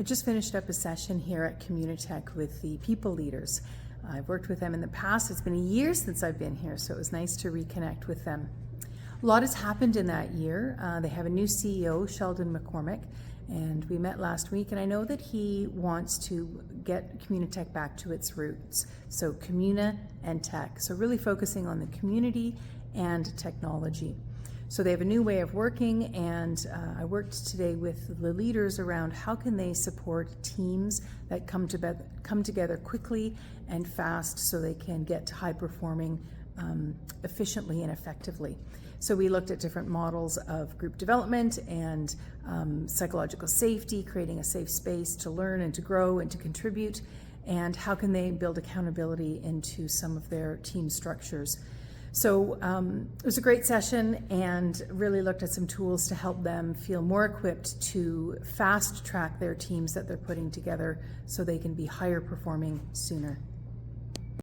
I just finished up a session here at Communitech with the people leaders. I've worked with them in the past. It's been a year since I've been here, so it was nice to reconnect with them. A lot has happened in that year. They have a new CEO, Sheldon McCormick, and we met last week, and I know that he wants to get Communitech back to its roots. So Communa and Tech, so really focusing on the community and technology. So they have a new way of working, and I worked today with the leaders around how can they support teams that come together quickly and fast so they can get to high performing efficiently and effectively. So we looked at different models of group development and psychological safety, creating a safe space to learn and to grow and to contribute, and how can they build accountability into some of their team structures. So it was a great session and really looked at some tools to help them feel more equipped to fast track their teams that they're putting together so they can be higher performing sooner.